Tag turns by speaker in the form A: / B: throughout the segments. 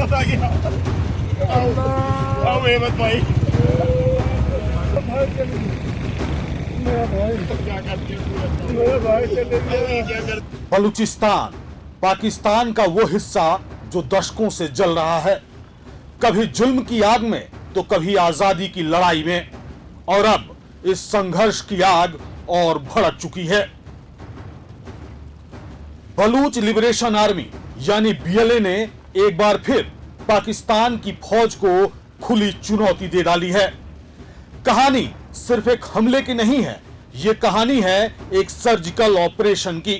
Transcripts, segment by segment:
A: हाथ आ गया। आओ हेमंत भाई,
B: मेरा भाई
A: तो क्या करते हो?
B: मेरा भाई चले गया।
A: क्या करते?
C: बलूचिस्तान पाकिस्तान का वो हिस्सा जो दशकों से जल रहा है, कभी जुल्म की आग में तो कभी आजादी की लड़ाई में, और अब इस संघर्ष की आग और भड़क चुकी है। बलूच लिबरेशन आर्मी यानी बीएलए ने एक बार फिर पाकिस्तान की फौज को खुली चुनौती दे डाली है। कहानी सिर्फ एक हमले की नहीं है, यह कहानी है एक सर्जिकल ऑपरेशन की,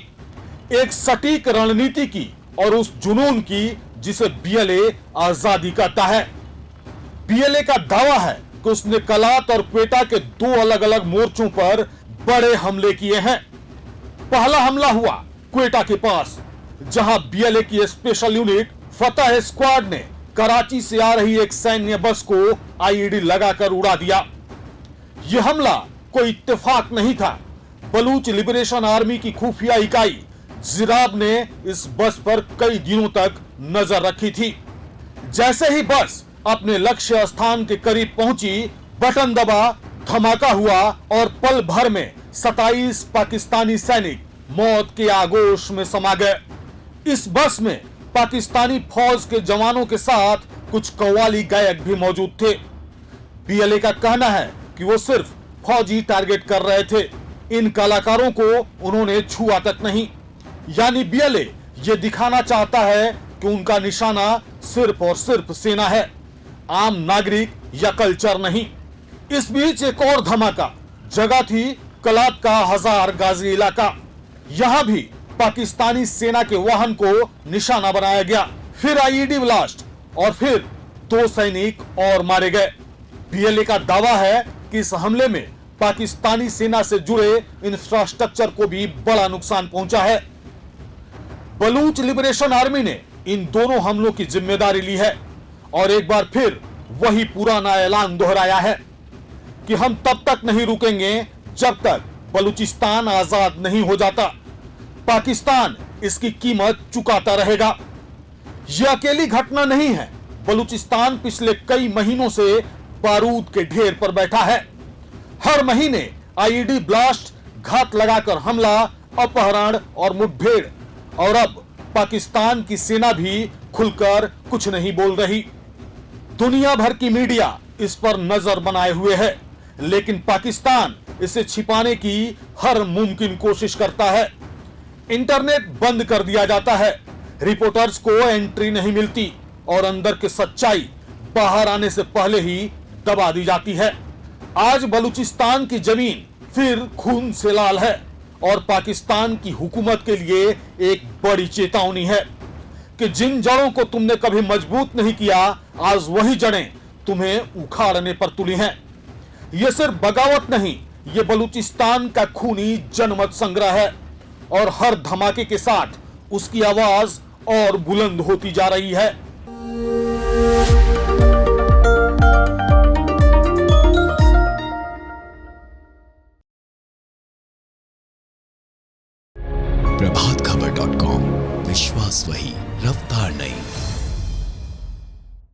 C: एक सटीक रणनीति की और उस जुनून की जिसे बीएलए आजादी कहता है। बीएलए का दावा है कि उसने कलात और क्वेटा के दो अलग अलग मोर्चों पर बड़े हमले किए हैं। पहला हमला हुआ क्वेटा के पास, जहां बीएलए की स्पेशल यूनिट फतह स्क्वाड ने कराची से आ रही एक सैन्य बस को आईईडी लगाकर उड़ा दिया। यह हमला कोई इत्तेफाक नहीं था। बलूच लिबरेशन आर्मी की खुफिया इकाई जिराब ने इस बस पर कई दिनों तक नजर रखी थी। जैसे ही बस अपने लक्ष्य स्थान के करीब पहुंची, बटन दबा, धमाका हुआ और पल भर में 27 पाकिस्तानी सैनिक मौत के आगोश में समा गए। इस बस में पाकिस्तानी फौज के जवानों के साथ कुछ कव्वाली गायक भी मौजूद थे। बीएलए का कहना है कि वो सिर्फ फौजी टारगेट कर रहे थे, इन कलाकारों को उन्होंने छुआ तक नहीं। यानी बीएलए ये दिखाना चाहता है कि उनका निशाना सिर्फ और सिर्फ सेना है, आम नागरिक या कल्चर नहीं। इस बीच एक और धमाका, जगह थी कलात का हजार गाजी इलाका। यहां भी पाकिस्तानी सेना के वाहन को निशाना बनाया गया। फिर आईईडी ब्लास्ट और फिर 2 सैनिक और मारे गए। बीएलए का दावा है कि इस हमले में पाकिस्तानी सेना से जुड़े इंफ्रास्ट्रक्चर को भी बड़ा नुकसान पहुंचा है। बलूच लिबरेशन आर्मी ने इन दोनों हमलों की जिम्मेदारी ली है और एक बार फिर वही पुराना ऐलान दोहराया है कि हम तब तक नहीं रुकेंगे जब तक बलूचिस्तान आजाद नहीं हो जाता। पाकिस्तान इसकी कीमत चुकाता रहेगा। यह अकेली घटना नहीं है। बलूचिस्तान पिछले कई महीनों से बारूद के ढेर पर बैठा है। हर महीने आईईडी ब्लास्ट, घात लगाकर हमला, अपहरण और मुठभेड़, और अब पाकिस्तान की सेना भी खुलकर कुछ नहीं बोल रही। दुनिया भर की मीडिया इस पर नजर बनाए हुए है, लेकिन पाकिस्तान इसे छिपाने की हर मुमकिन कोशिश करता है। इंटरनेट बंद कर दिया जाता है, रिपोर्टर्स को एंट्री नहीं मिलती और अंदर की सच्चाई बाहर आने से पहले ही दबा दी जाती है। आज बलूचिस्तान की जमीन फिर खून से लाल है और पाकिस्तान की हुकूमत के लिए एक बड़ी चेतावनी है कि जिन जड़ों को तुमने कभी मजबूत नहीं किया, आज वही जड़ें तुम्हें उखाड़ने पर तुली हैं। यह सिर्फ बगावत नहीं, यह बलूचिस्तान का खूनी जनमत संग्रह है और हर धमाके के साथ उसकी आवाज और बुलंद होती जा रही है।